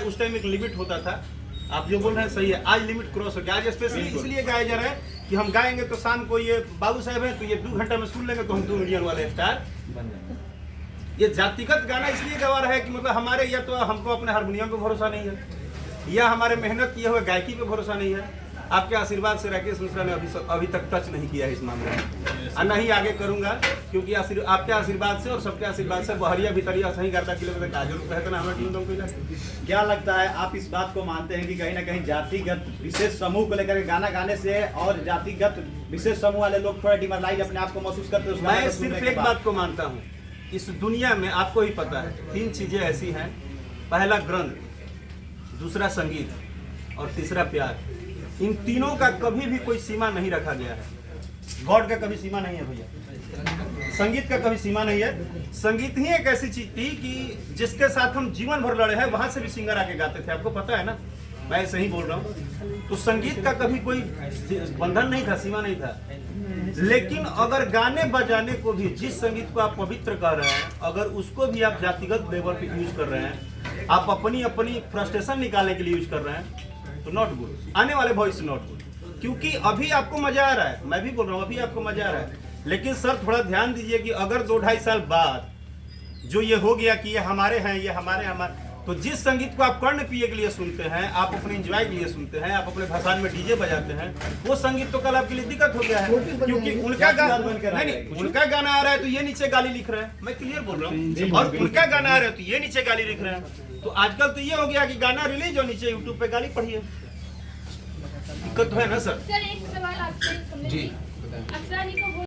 उस टाइम एक लिमिट होता था। आप जो बोल रहे हैं सही है, आज लिमिट क्रॉस हो गया। आज स्पेशली इसलिए गाया जा रहा है कि हम गाएंगे तो शाम को ये बाबू साहब है तो ये 2 घंटा में सुन लेंगे तो हम 2 मिलियन वाले स्टार बन जाएंगे। ये जातिगत गाना इसलिए गवा रहा है कि मतलब हमारे या तो हमको अपने हारमोनियम पे भरोसा नहीं है या हमारे मेहनत किए हुए गायकी पे भरोसा नहीं है। आपके आशीर्वाद से राकेश मिश्रा ने अभी तक टच नहीं किया है इस मामले में, और नहीं आगे करूंगा, क्योंकि आपके आशीर्वाद से और सबके आशीर्वाद से बहरिया भितरिया सही करता किलोमीटर का जरूर कहते ना हमें टीम को। क्या लगता है, आप इस बात को मानते हैं कि कहीं ना कहीं जातिगत विशेष समूह को लेकर गाना गाने से और जातिगत विशेष समूह वाले लोग थोड़ा डिमोरलाइज अपने आप को महसूस करते हैं? मैं सिर्फ एक बात को मानता हूँ, इस दुनिया में आपको ही पता है 3 चीजें ऐसी हैं, पहला ग्रंथ, दूसरा संगीत और तीसरा प्यार। इन तीनों का कभी भी कोई सीमा नहीं रखा गया है। गॉड का कभी सीमा नहीं है भैया, संगीत का कभी सीमा नहीं है। संगीत ही एक ऐसी चीज थी कि जिसके साथ हम जीवन भर लड़े हैं, वहां से भी सिंगर आके गाते थे, आपको पता है ना, मैं ऐसे ही बोल रहा हूँ। तो संगीत का कभी कोई बंधन नहीं था, सीमा नहीं था। लेकिन अगर गाने बजाने को भी, जिस संगीत को आप पवित्र कर रहे हैं, अगर उसको भी आप जातिगत लेवल पे यूज कर रहे हैं, आप अपनी फ्रस्ट्रेशन निकालने के लिए यूज कर रहे हैं, तो नॉट गुड। आने वाले भविष्य नॉट गुड, क्योंकि अभी आपको मजा आ रहा है, मैं भी बोल रहा हूँ अभी आपको मजा आ रहा है, लेकिन सर थोड़ा ध्यान दीजिए कि अगर 2-2.5 साल बाद जो ये हो गया कि ये हमारे हैं, ये हमारे, तो जिस संगीत को आप कर्ण पिए के लिए सुनते हैं, आप अपने एंजॉय के लिए सुनते हैं, आप अपने भाषण में डीजे बजाते हैं, वो संगीत तो कल आपके लिए दिक्कत हो गया है, क्योंकि उनका गाना आ रहा है तो ये नीचे गाली लिख रहे हैं, मैं क्लियर बोल रहा हूँ, और उनका गाना आ रहा है तो ये नीचे गाली लिख रहे हैं। तो आजकल तो ये हो गया कि गाना रिलीज और नीचे यूट्यूब पे गाली पढ़िए, दिक्कत तो है ना सर? एक सवाल आपसे जी,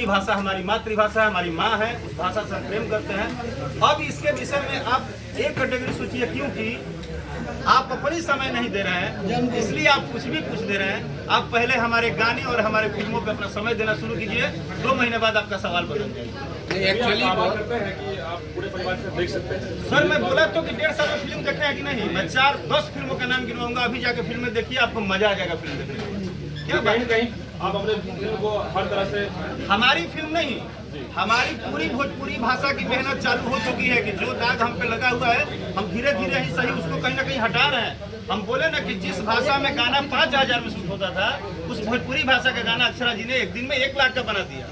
भाषा हमारी मातृभाषा, हमारी माँ है, उस भाषा से हम प्रेम करते हैं। अब इसके विषय में आप एक कैटेगरी सोचिए, क्योंकि आप अपनी समय नहीं दे रहे हैं, इसलिए आप कुछ भी पूछ दे रहे हैं। आप पहले हमारे गाने और हमारे फिल्मों पे अपना समय देना शुरू कीजिए, 2 महीने बाद आपका सवाल बदल जाएगा। एक्चुअली करते हैं कि आप पूरे परिवार से देख सकते हैं। सर मैं बोला तो कि 1.5 साल में फिल्म देखे हैं कि नहीं, मैं 4-10 फिल्मों का नाम गिनवाऊंगा, अभी जाके फिल्में देखिए, आपको मजा आ जाएगा फिल्म देखने में। क्या कहीं कहीं आप अपने फिल्म को हर तरह से, हमारी फिल्म नहीं, हमारी पूरी भोजपुरी भाषा की मेहनत चालू हो चुकी है कि जो दाग हम पे लगा हुआ है, हम धीरे धीरे ही सही उसको कहीं ना कहीं हटा रहे हैं। हम बोले ना कि जिस भाषा में गाना 5000 में शूट होता था, उस भोजपुरी भाषा का गाना अक्षरा जी ने 1 दिन में 1 लाख का बना दिया।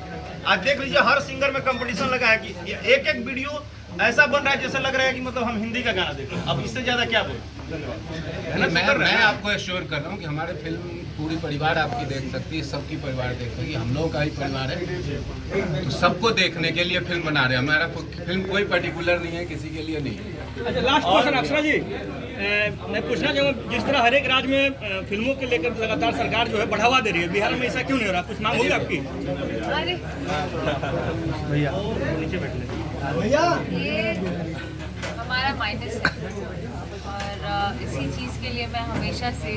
आज देख लीजिए, हर सिंगर में कंपटीशन लगा है कि एक वीडियो ऐसा बन रहा है जैसे लग रहा है कि मतलब हम हिंदी का गाना देख रहे हैं। अब इससे ज्यादा क्या बोले? मैं आपको एश्योर कर रहा हूँ कि हमारे फिल्म पूरी परिवार आपकी देख सकती है, सबकी परिवार देख सकती है, हम लोगों का ही परिवार है, तो सबको देखने के लिए फिल्म बना रहे हैं। हमारा फिल्म कोई पर्टिकुलर नहीं है, किसी के लिए नहीं है। अच्छा, लास्ट क्वेश्चन अक्षरा जी, मैं पूछना चाहूँगा, जिस तरह हर एक राज्य में फिल्मों के लेकर लगातार सरकार जो है बढ़ावा दे रही है, बिहार में ऐसा क्यों नहीं हो रहा? कुछ मांग होगी आपकी? भैया नीचे बैठने ये हमारा माइनस है, और इसी चीज़ के लिए मैं हमेशा से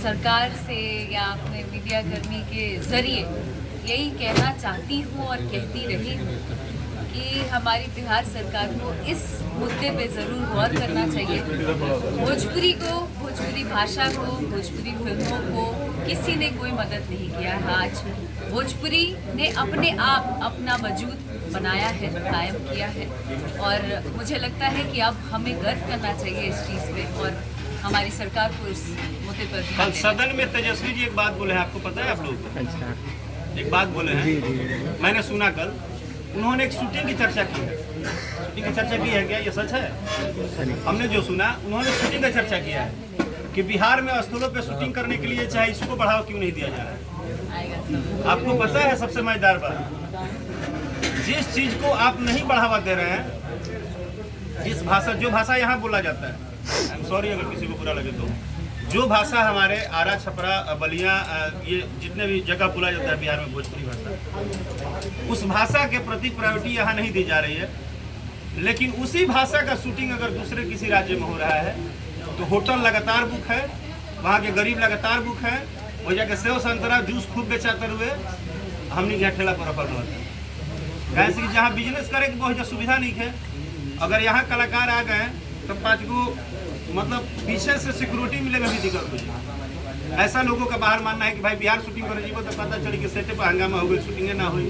सरकार से या अपने मीडिया कर्मी के ज़रिए यही कहना चाहती हूँ और कहती रही हूँ कि हमारी बिहार सरकार को इस मुद्दे पे ज़रूर गौर करना चाहिए। भोजपुरी को, भोजपुरी भाषा को, भोजपुरी फिल्मों को किसी ने कोई मदद नहीं किया है। आज भोजपुरी ने अपने आप अपना वजूद बनाया है, कायम किया है, और मुझे लगता है कि अब हमें गर्व करना चाहिए इस चीज़ पे, और हमारी सरकार को इस मुद्दे पर कल सदन में तेजस्वी जी एक बात बोले हैं, आपको पता है? आप लोग एक बात बोले हैं, मैंने सुना कल, उन्होंने एक शूटिंग की चर्चा की है। शूटिंग की चर्चा की है क्या? ये सच है? हमने जो सुना, उन्होंने शूटिंग की चर्चा किया है कि बिहार में स्थलों पे शूटिंग करने के लिए चाहे इसको बढ़ावा क्यों नहीं दिया जा रहा है। आपको पता है सबसे मजेदार बात, जिस चीज को आप नहीं बढ़ावा दे रहे हैं, जो भाषा यहाँ बोला जाता है, आई एम सॉरी अगर किसी को बुरा लगे तो, जो भाषा हमारे आरा, छपरा, बलिया, ये जितने भी जगह बोला जाता है बिहार में भोजपुरी भाषा, उस भाषा के प्रति प्रायोरिटी यहाँ नहीं दी जा रही है। लेकिन उसी भाषा का शूटिंग अगर दूसरे किसी राज्य में हो रहा है तो होटल लगातार बुक है, वहाँ के गरीब लगातार बुक है, वो जाके सेव संतरा जूस खूब बेचाते हुए हमने यहाँ ठेला पर रखा हुआ है। कैसे कि जहाँ बिजनेस करे की बहुत सुविधा नहीं है, अगर यहाँ कलाकार आ गए तो 5 गो मतलब पीछे से सिक्योरिटी मिलेगा भी दिक्कत हो जाए। ऐसा लोगों का बाहर मानना है कि भाई बिहार शूटिंग करे जीवो तो पता चली कि सेटे पर हंगामा हो गई, शूटिंगे ना हुई।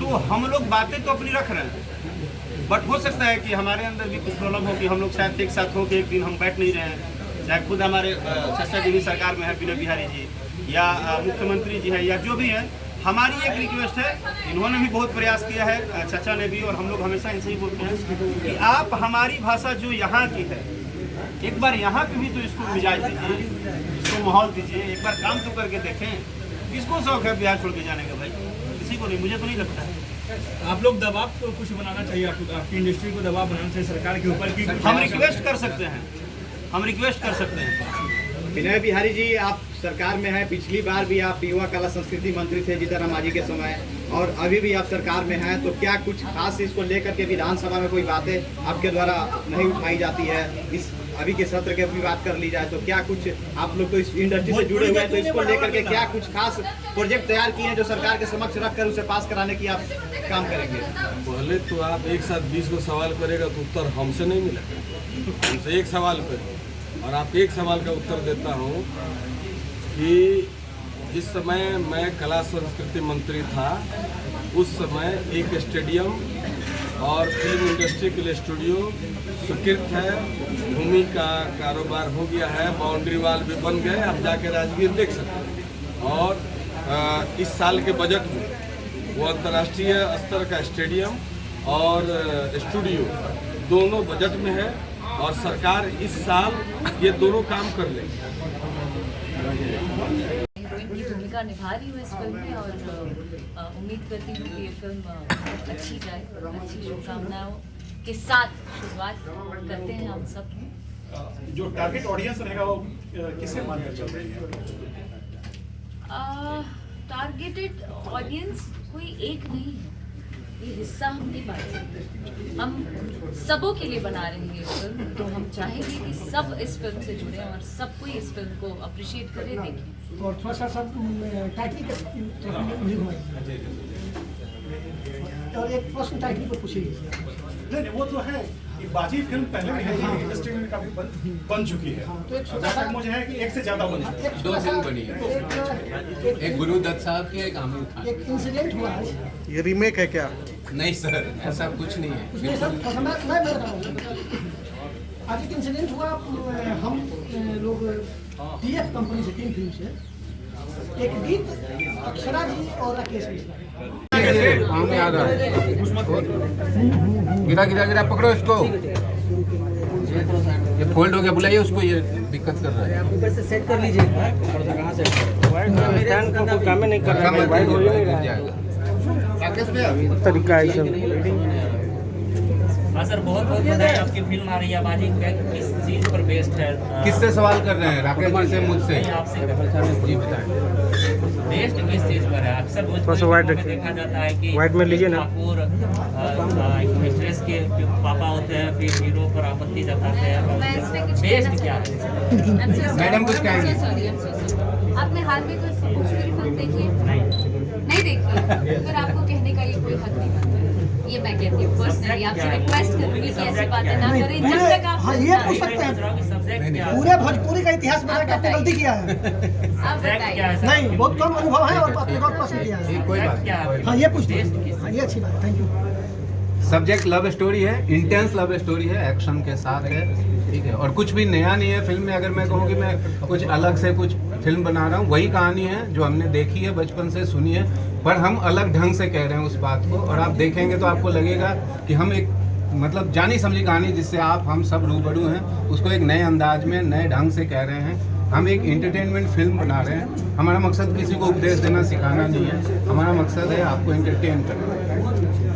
तो हम लोग बातें तो अपनी रख रहे हैं, बट हो सकता है कि हमारे अंदर भी कुछ प्रॉब्लम हो कि हम लोग शायद एक साथ हो कि एक दिन हम बैठ नहीं रहे हैं, चाहे खुद हमारे चाचा जी भी सरकार में है, विनय बिहारी जी, या मुख्यमंत्री जी है, या जो भी है। हमारी एक रिक्वेस्ट है, इन्होंने भी बहुत प्रयास किया है, चाचा ने भी, और हम लोग हमेशा इनसे ही बोलते हैं कि आप हमारी भाषा जो यहाँ की है, एक बार यहाँ पे भी तो इसको मिजाज दीजिए, इसको माहौल दीजिए, एक बार काम तो करके देखें। किसको शौक है बिहार छोड़ के जाने का भाई? किसी को नहीं, मुझे तो नहीं लगता है। आप लोग दबाव तो कुछ बनाना चाहिए, आपकी इंडस्ट्री को दबाव बनाना चाहिए सरकार के ऊपर की। हम रिक्वेस्ट कर सकते हैं, हम रिक्वेस्ट कर सकते हैं। विनय बिहारी जी, आप सरकार में हैं, पिछली बार भी आप युवा कला संस्कृति मंत्री थे जीतन मांझी के समय, और अभी भी आप सरकार में हैं, तो क्या कुछ खास इसको लेकर के विधानसभा में कोई बातें आपके द्वारा नहीं उठाई जाती है? इस अभी के सत्र के भी बात कर ली जाए तो क्या कुछ आप लोग तो इस इंडस्ट्री से जुड़े हुए हैं, तो इसको लेकर के क्या कुछ खास प्रोजेक्ट तैयार किए हैं जो सरकार के समक्ष रखकर उसे पास कराने की आप काम करेंगे? पहले तो आप एक साथ 20 को सवाल करेगा तो उत्तर हमसे नहीं मिलेगा, हमसे एक सवाल करें और आप एक सवाल का उत्तर देता हूँ कि जिस समय मैं कला संस्कृति मंत्री था उस समय एक स्टेडियम और फिल्म इंडस्ट्री के लिए स्टूडियो स्वीकृत है, भूमि का कारोबार हो गया है, बाउंड्री वाल भी बन गए, आप जाके राजगीर देख सकते हैं। और इस साल के बजट में वो अंतर्राष्ट्रीय स्तर का स्टेडियम और स्टूडियो दोनों बजट में है और सरकार इस साल ये दोनों काम कर लेगी। हीरोइन की भूमिका निभा रही हूँ इस फिल्म में, और उम्मीद करती हूँ कि ये फिल्म अच्छी जाए, अच्छी शुभकामनाओं के साथ शुरुआत करते हैं हम सब। जो टारगेट ऑडियंस रहेगा वो किसे मानकर चल रही है? टारगेटेड ऑडियंस कोई एक नहीं है, ये हिस्सा हम नहीं बांट सकते, हम सबों के लिए बना रहे हैं ये फिल्म, तो हम चाहेंगे कि सब इस फिल्म से जुड़े और सब कोई इस फिल्म को अप्रिशिएट करे, देखें। और थोड़ा सा सब टाइटली और एक प्रश्न टाइटली को पूछिए। नहीं, वो तो है कि बाजी फिल्म पहले भी है, इंडस्ट्री में काफी बन चुकी है, तो एक जहाँ तक मुझे है कि एक से ज्यादा बन चुकी है। 2 फिल्म बनी है, एक गुरु दत्त साहब की, एक आमिर खान। एक इंसिडेंट हुआ है, ये रीमेक है क्या? नहीं सर, ऐसा कुछ नहीं है। उसमें सब मैं बता रहा हूँ। आज एक इंसिडेंट हुआ, हम लोग TF कंपनी से, किंग फिल्म से एक गीत अक्षरा जी और राकेश मिश्रा, आ रहा है, गिरा गिरा गिरा, पकड़ो इसको, ये फोल्ड हो गया, बुलाइए उसको, ये दिक्कत कर रहा है। ऊपर से सेट कर लीजिए, कहाँ से स्टैंड का कोई काम नहीं कर रहा है, वाइड हो जाएगा तरीका है। हाँ सर, बहुत बहुत बधाई, आपकी फिल्म आ रही है बाजी, किस चीज पर बेस्ड है? किससे सवाल कर रहे हैं? राकेश जी से, मुझसे? आपसे जी बताएं। बेस्ड किस चीज पर है? अक्सर भोजपुरी में देखा जाता है कि वाइड में लीजिए ना, ठाकुर एक्ट्रेस के पापा होते हैं, फिर हीरो पर आपत्ति जताते हैं, बेस्ड क्या है? मैडम कुछ कहेंगे? आपने हाल में कोई भोजपुरी फिल्म देखी है? नहीं देखी, फिर आपको कहने का ये कोई हक नहीं बनता। ये मैं कहती हूँ पर्सनली, आपसे रिक्वेस्ट करूँगी कि ऐसी बातें ना करें जब तक आप। हाँ, ये पूछ सकते हैं, पूरे भोजपुरी का इतिहास बता के आपने गलती किया है। आप बताइए। नहीं, बहुत कम अनुभव है और आपने बहुत पसंद किया है। कोई बात नहीं। हाँ, ये पूछते हैं, हाँ, ये अच्छी बात है, thank you. Subject love story है, इंटेंस लव स्टोरी है, एक्शन के साथ है, ठीक है, और कुछ भी नया नहीं है फिल्म में। अगर मैं कहूँ कि मैं कुछ अलग से कुछ फिल्म बना रहा हूँ, वही कहानी है जो हमने देखी है, बचपन से सुनी है, पर हम अलग ढंग से कह रहे हैं उस बात को, और आप देखेंगे तो आपको लगेगा कि हम एक मतलब जानी समझी कहानी जिससे हम सब रूबरू हैं, उसको एक नए अंदाज में, नए ढंग से कह रहे हैं। हम एक एंटरटेनमेंट फिल्म बना रहे हैं। हमारा मकसद किसी को उपदेश देना, सिखाना नहीं है, हमारा मकसद है आपको एंटरटेन करना।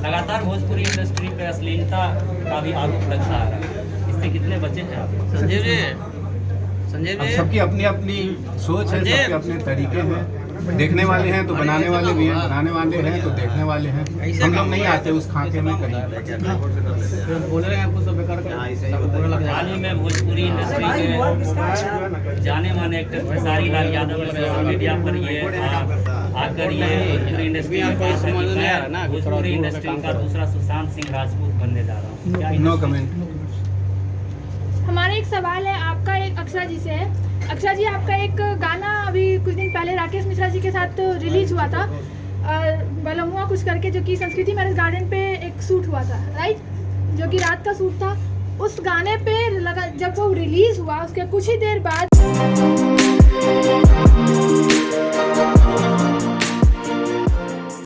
लगातार भोजपुरी इंडस्ट्री पे अश्लीलता का भी आरोप लगता आ रहा है, इससे कितने बचे हैं आप? संजय अब सबकी अपनी अपनी सोच है, सबके अपने तरीके हैं। देखने वाले हैं तो बनाने वाले भी हैं, बनाने वाले हैं तो देखने वाले हैं। हम लोग नहीं आते उस खाके में कहीं। बोल रहे हैं आपको सब बेकार का। हाल ही में भोजपुरी इंडस्ट्री के जाने माने एक्टर खेसारी लाल यादव ने सोशल मीडिया पर ये आकर ये भोजपुरी इंडस्ट्री भोजपुरी इंडस्ट्री का दूसरा सुशांत सिंह राजपूत बनने जा रहा हूँ। No comment. हमारा एक सवाल है आपका, एक अक्षरा जी से है। अक्षरा जी, आपका एक गाना अभी कुछ दिन पहले राकेश मिश्रा जी के साथ रिलीज हुआ था, बलमुआ कुछ करके, जो कि संस्कृति मैरिज गार्डन पे एक शूट हुआ था, राइट? जो कि रात का शूट था, उस गाने पे लगा जब वो रिलीज़ हुआ उसके कुछ ही देर बाद